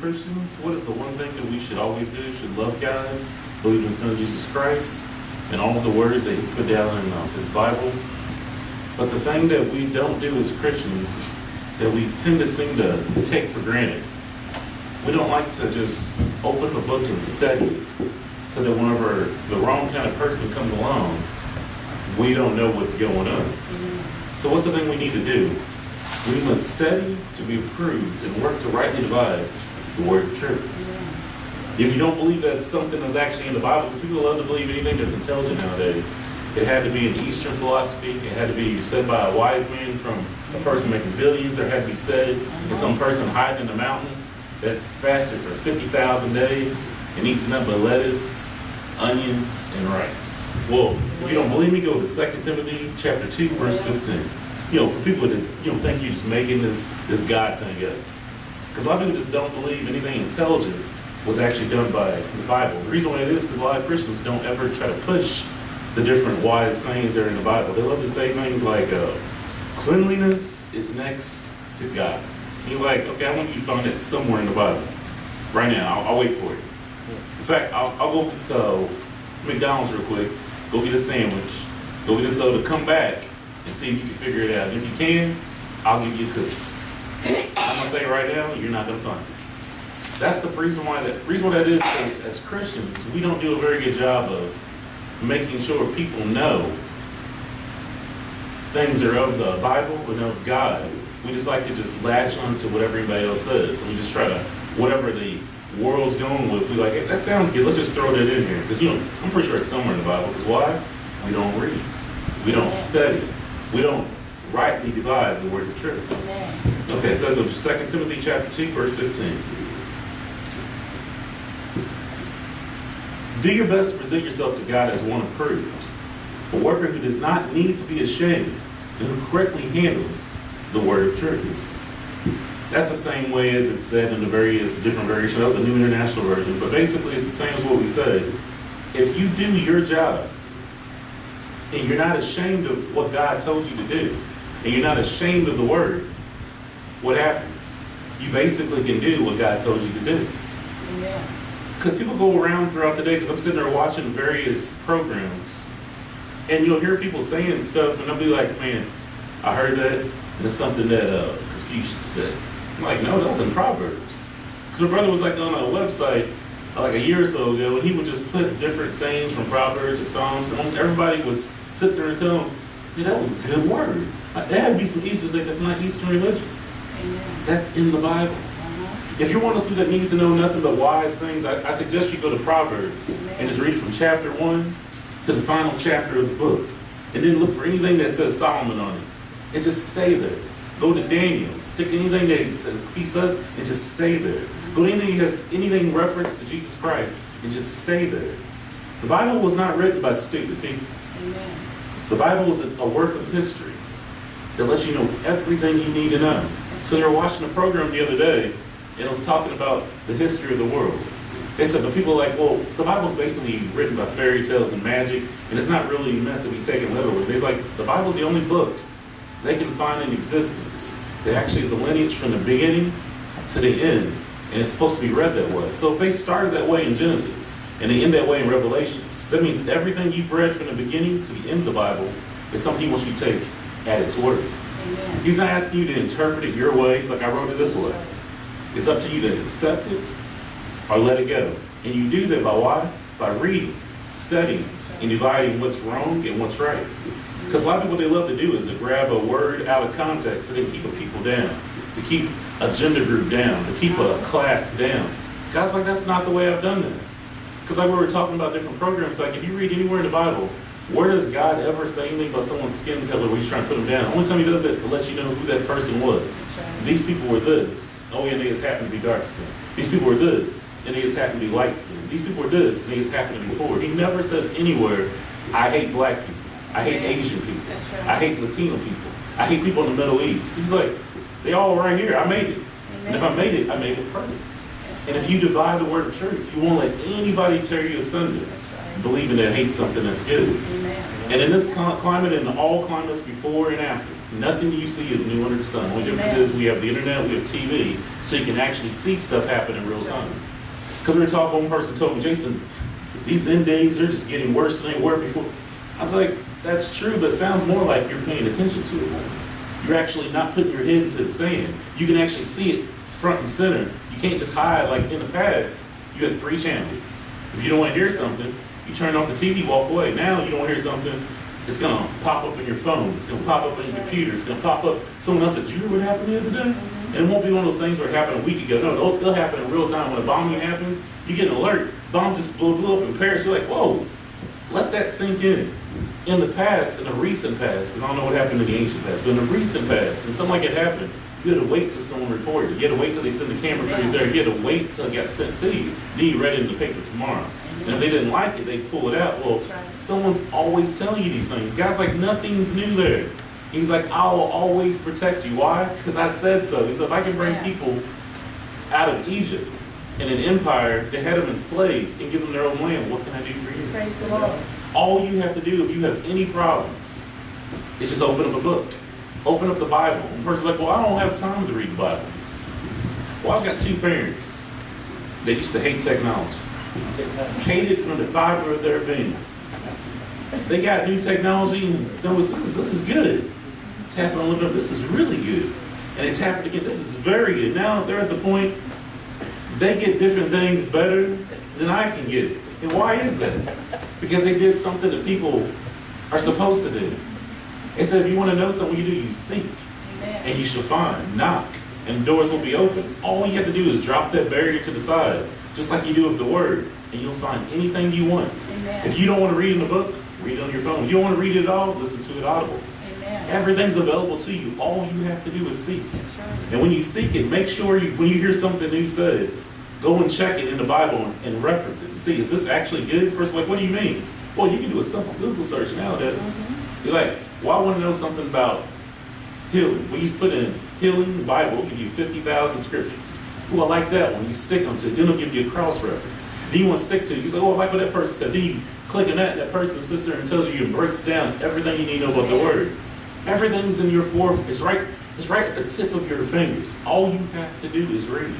Christians, what is the one thing that we should always do? Should love God, believe in His Son Jesus Christ, and all of the words that He put down in His Bible. But the thing that we don't do as Christians, that we tend to seem to take for granted, we don't like to just open the book and study it, so that whenever the wrong kind of person comes along, we don't know what's going on. So what's the thing we need to do? We must study to be approved and work to rightly divide the word of truth. If you don't believe that something is actually in the Bible, because people love to believe anything that's intelligent nowadays, it had to be an Eastern philosophy, it had to be said by a wise man from a person making billions, or it had to be said in some person hiding in the mountain that fasted for 50,000 days and eats nothing but lettuce, onions, and rice. Well, if you don't believe me, go to 2 Timothy chapter 2, verse 15. For people that think you're just making this God thing up. Because a lot of people just don't believe anything intelligent was actually done by the Bible. The reason why it is because a lot of Christians don't ever try to push the different wise sayings that are in the Bible. They love to say things like, cleanliness is next to God. So you're like, okay, I want you to find that somewhere in the Bible. Right now, I'll wait for you. In fact, I'll go to McDonald's real quick, go get a sandwich, go get a soda, come back, and see if you can figure it out. And if you can, I'll give you a cookie. I'm going to say right now, you're not going to find it. That's the reason why that is because as Christians, we don't do a very good job of making sure people know things are of the Bible and of God. We just like to just latch on to whatever anybody else says. And we just try to, whatever the world's going with, we like, hey, that sounds good, let's just throw that in here. Because, I'm pretty sure it's somewhere in the Bible. Because why? We don't read. We don't study. We don't rightly divide the word of truth. Okay, it says of 2 Timothy chapter 2, verse 15. Do your best to present yourself to God as one approved, a worker who does not need to be ashamed, and who correctly handles the word of truth. That's the same way as it's said in the various different variations. That was a New International Version, but basically it's the same as what we said. If you do your job, and you're not ashamed of what God told you to do, and you're not ashamed of the word, what happens? You basically can do what God told you to do. Because people go around throughout the day, because I'm sitting there watching various programs, and you'll hear people saying stuff, and they'll be like, man, I heard that, and it's something that Confucius said. I'm like, no, that was in Proverbs. Because my brother was like on a website like a year or so ago, and he would just put different sayings from Proverbs or Psalms, and almost everybody would sit there and tell him, yeah, that was a good word. There had to be some Easter egg that's not Eastern religion. That's in the Bible. If you're one of those people that needs to know nothing but wise things, I suggest you go to Proverbs and just read from chapter 1 to the final chapter of the book. And then look for anything that says Solomon on it. And just stay there. Go to Daniel. Stick anything that he says and just stay there. Go to anything that has anything reference to Jesus Christ and just stay there. The Bible was not written by stupid people. The Bible was a work of history that lets you know everything you need to know. Because we were watching a program the other day, and it was talking about the history of the world. They said, but people are like, well, the Bible's basically written by fairy tales and magic, and it's not really meant to be taken literally. They're like, the Bible's the only book they can find in existence that actually is a lineage from the beginning to the end, and it's supposed to be read that way. So if they started that way in Genesis, and they end that way in Revelations, that means everything you've read from the beginning to the end of the Bible is something he wants you to take at its word. Amen. He's not asking you to interpret it your way. He's like, I wrote it this way. It's up to you to accept it or let it go. And you do that by why? By reading, studying, and dividing what's wrong and what's right. Because a lot of people, what they love to do is to grab a word out of context so they can keep a people down, to keep a gender group down, to keep a class down. God's like, that's not the way I've done that. Because like we were talking about different programs, like if you read anywhere in the Bible, where does God ever say anything about someone's skin color where he's trying to put them down? The only time he does that is to let you know who that person was. These people were this. Oh, and they just happen to be dark skinned. These people were this, and they just happen to be light skinned. These people were this, and they just happen to be poor. He never says anywhere, I hate black people. I hate Asian people. I hate Latino people. I hate people in the Middle East. He's like, they all right here. I made it. And if I made it, I made it perfect. And if you divide the word of truth, you won't let anybody tear you asunder, believing they hate something that's good. And in this climate and all climates before and after, Nothing you see is new under the sun. The only difference is we have the internet, we have TV, so you can actually see stuff happen in real time. Because we were talking, one person told me, Jason, these end days, they're just getting worse than they were before. I was like, that's true, but it sounds more like you're paying attention to it more. You're actually not putting your head into the sand. You can actually see it front and center. You can't just hide like in the past. You had 3 channels. If you don't want to hear something, you turn off the TV, walk away. Now you don't want to hear something, it's going to pop up on your phone. It's going to pop up on your computer. It's going to pop up. Someone else said, did you hear what happened the other day? And it won't be one of those things where it happened a week ago. No, they'll happen in real time. When a bombing happens, you get an alert. Bomb just blew up in Paris. You're like, whoa, let that sink in. In the past, in the recent past, because I don't know what happened in the ancient past, but in the recent past, when something like it happened, you had to wait till someone reported it. You had to wait till they sent the camera crews there. You had to wait till it got sent to you. Then you read it in the paper tomorrow. And if they didn't like it, they pull it out. Well, someone's always telling you these things. God's like, nothing's new there. He's like, I will always protect you. Why? Because I said so. He said, if I can bring people out of Egypt in an empire that had them enslaved and give them their own land, what can I do for you? Praise the Lord. All you have to do if you have any problems is just open up a book. Open up the Bible. And the person's like, well, I don't have time to read the Bible. Well, I've got 2 parents that used to hate technology. Hated from the fiber of their being. They got new technology and this is good. Tap it on the this is really good. And they tap it again, this is very good. Now they're at the point, they get different things better than I can get it. And why is that? Because they did something that people are supposed to do. It said if you want to know something, you do, you seek. And you shall find, knock, and doors will be open. All you have to do is drop that barrier to the side, just like you do with the Word, and you'll find anything you want. Amen. If you don't want to read in the book, read it on your phone. If you don't want to read it at all, listen to it audible. Amen. Everything's available to you. All you have to do is seek. That's right. And when you seek it, make sure when you hear something new said, go and check it in the Bible and reference it and see, is this actually good? The person's like, what do you mean? Well, you can do a simple Google search nowadays. You're like, well, I want to know something about healing. When you put in healing, the Bible will give you 50,000 scriptures. Oh, I like that one. You stick them to it. Then it'll give you a cross reference. Then you want to stick to it. You say, oh, I like what that person said. Then you click on that, and that person sits there and tells you and breaks down everything you need to know about the Word. Everything's in your it's right at the tip of your fingers. All you have to do is read.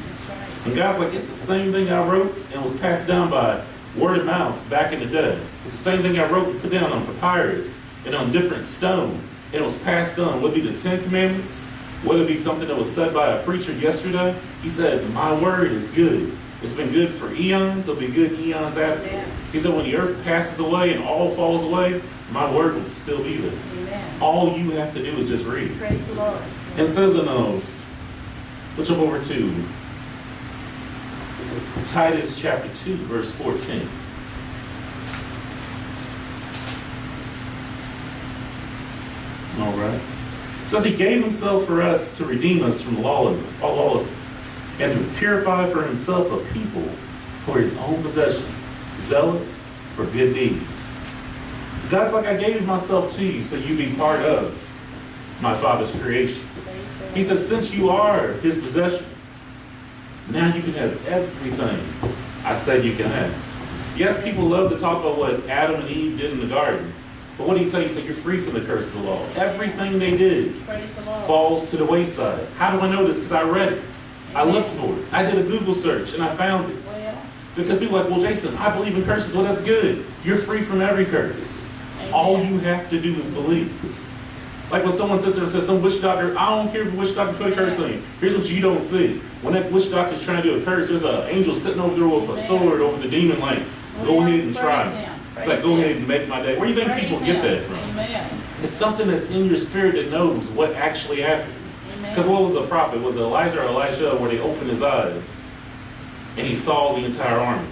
And God's like, it's the same thing I wrote and was passed down by word of mouth back in the day. It's the same thing I wrote and put down on papyrus and on different stone. And it was passed on. Would it be the 10 Commandments? Would it be something that was said by a preacher yesterday? He said, my word is good. It's been good for eons. It'll be good eons after. Amen. He said, when the earth passes away and all falls away, my word will still be there. Amen. All you have to do is just read. Praise the Lord. And it says in let's jump over to Titus chapter 2, verse 14. All right. It says he gave himself for us to redeem us from lawlessness, all lawlessness, and to purify for himself a people for his own possession, zealous for good deeds. God's like, I gave myself to you so you be part of my Father's creation. He says, since you are his possession, now you can have everything I said you can have. Yes, people love to talk about what Adam and Eve did in the garden. But what did he tell you? He said, you're free from the curse of the law. Everything they did falls to the wayside. How do I know this? Because I read it. I looked for it. I did a Google search and I found it. Because people are like, well, Jason, I believe in curses. Well, that's good. You're free from every curse. All you have to do is believe. Like when someone sits there and says, some witch doctor, I don't care if a witch doctor put a curse on you. Here's what you don't see. When that witch doctor's trying to do a curse, there's an angel sitting over there with a sword over the demon like, go ahead and try it. It's like, go ahead and make my day. Where do you think people get that from? It's something that's in your spirit that knows what actually happened. Because what was the prophet? Was it Elijah or Elisha where they opened his eyes and he saw the entire army?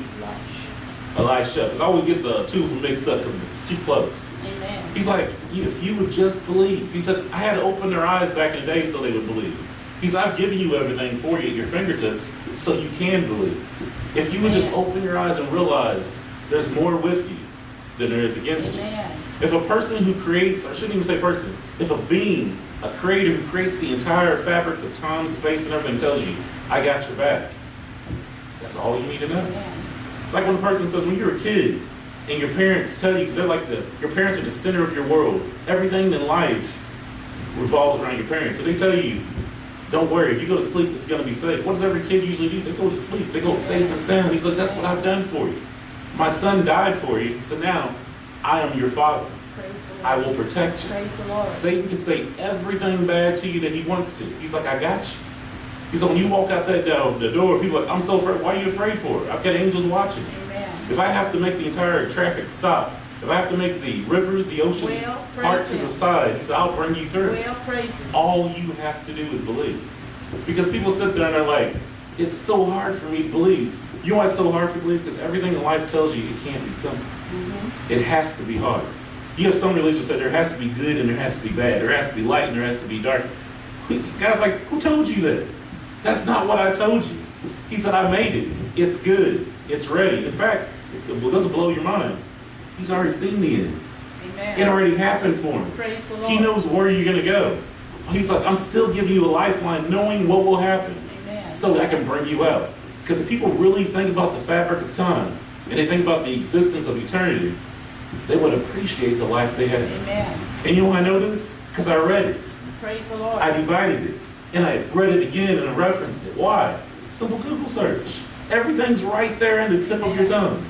Elisha. Because I always get the two from mixed up because it's too close. Amen. He's like, if you would just believe. He said, I had to open their eyes back in the day so they would believe. He said, I've given you everything for you at your fingertips so you can believe. If you would just open your eyes and realize there's more with you than there is against you. If a person who creates, or shouldn't even say person, if a being, a creator who creates the entire fabrics of time, space, and everything tells you, I got your back. That's all you need to know. Like when a person says, when you're a kid, and your parents tell you, because they're like your parents are the center of your world. Everything in life revolves around your parents. So they tell you, don't worry, if you go to sleep, it's going to be safe. What does every kid usually do? They go to sleep. They go safe and sound. He's like, that's what I've done for you. My son died for you, so now I am your father. I will protect you. Praise the Lord. Satan can say everything bad to you that he wants to. He's like, I got you. He's like, when you walk out that the door, people are like, I'm so afraid. Why are you afraid for? I've got angels watching. Amen. If I have to make the entire traffic stop, if I have to make the rivers, the oceans, part to the side, he said, I'll bring you through. Well, praise him. All you have to do is believe. Because people sit there and they're like, it's so hard for me to believe. You know why it's so hard for you to believe? Because everything in life tells you it can't be simple. Mm-hmm. It has to be hard. You have some religions that there has to be good and there has to be bad. There has to be light and there has to be dark. God's like, who told you that? That's not what I told you. He said, I made it. It's good. It's ready. In fact, it doesn't blow your mind. He's already seen the end. Amen. It already happened for him. Praise the Lord. He knows where you're going to go. He's like, I'm still giving you a lifeline knowing what will happen. Amen. So that I can bring you out. Because if people really think about the fabric of time and they think about the existence of eternity, they would appreciate the life they had. Amen. And you know why I know this? Because I read it. Praise the Lord. I divided it. And I read it again and I referenced it. Why? Simple Google search. Everything's right there in the tip of your tongue.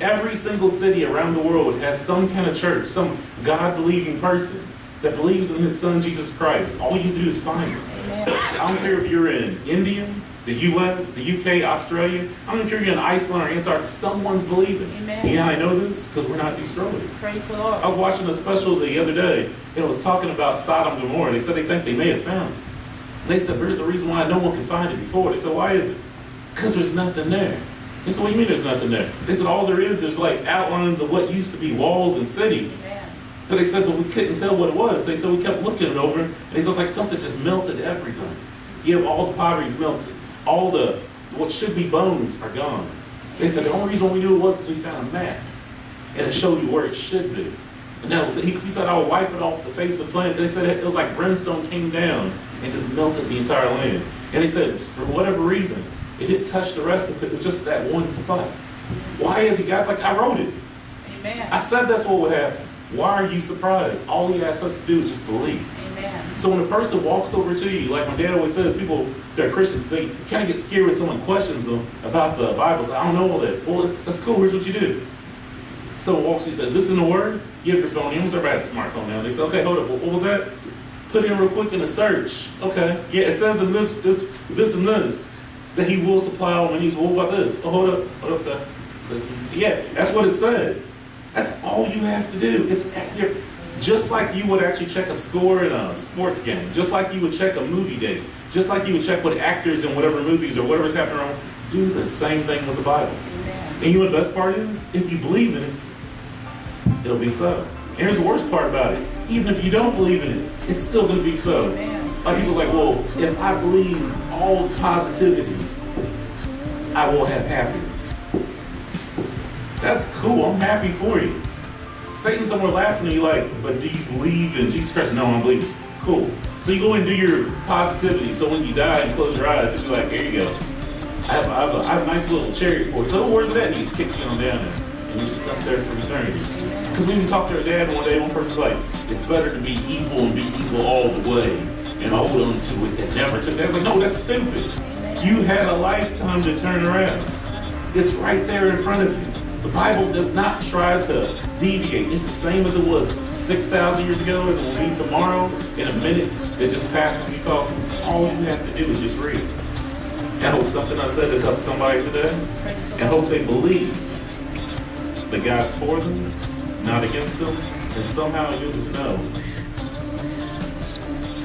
Every single city around the world has some kind of church, some God-believing person that believes in his son, Jesus Christ. All you do is find it. Amen. I don't care if you're in India, the U.S., the U.K., Australia. I don't know if you're in Iceland or Antarctica. Someone's believing. Amen. You know how I know this? Because we're not destroyed. Praise the Lord. I was watching a special the other day, and it was talking about Sodom and Gomorrah. They said they think they may have found it. They said, here's the reason why no one could find it before. They said, why is it? Because there's nothing there. They said, what do you mean there's nothing there? They said, all there is, there's like outlines of what used to be walls and cities. Amen. But they said, but we couldn't tell what it was. They said, we kept looking it over, and they said, it's like something just melted everything. You have all the pottery's melted. All the, what should be bones are gone. They said, the only reason we knew it was because we found a map, and it showed you where it should be. And that was it. He said, I'll wipe it off the face of the planet. They said it was like brimstone came down and just melted the entire land. And they said, for whatever reason, it didn't touch the rest of it. It was just that one spot. Why is he? God's like, I wrote it. Amen. I said that's what would happen. Why are you surprised? All he asks us to do is just believe. Amen. So when a person walks over to you, like my dad always says, people that are Christians, they kind of get scared when someone questions them about the Bible. So I don't know all that. Well, that's cool. Here's what you do. Someone walks to you and says, this in the Word? You have your phone. Almost everybody has a smartphone now. They say, okay, hold up. What was that? Put it in real quick in the search. Okay. Yeah, it says in this, and this, that he will supply all my needs. Well, what about this? Oh, hold up, sir. Yeah, that's what it said. That's all you have to do. It's just like you would actually check a score in a sports game, just like you would check a movie date, just like you would check what actors in whatever movies or whatever's happening around. Do the same thing with the Bible. Amen. And you know what the best part is? If you believe in it, it'll be so. And here's the worst part about it. Even if you don't believe in it, it's still going to be so. Amen. Like people's like, well, if I believe all positivity, I will have happiness. That's cool. I'm happy for you. Satan somewhere laughing at you like, but do you believe in Jesus Christ? No, I don't believe it. Cool. So you go and do your positivity. So when you die and close your eyes, you'll be like, here you go. I have a nice little chariot for you. So where's it at? And he just kicks you on down there. And you're stuck there for eternity. Because when you talk to our dad one day, one person's like, it's better to be evil and be evil all the way and hold on to it and never took that. It's like, no, that's stupid. You had a lifetime to turn around. It's right there in front of you. The Bible does not try to deviate. It's the same as it was 6,000 years ago as it will be tomorrow in a minute that just passes me talking. All you have to do is just read it. I hope something I said has helped somebody today. And hope they believe that God's for them, not against them. And somehow you'll just know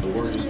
the word is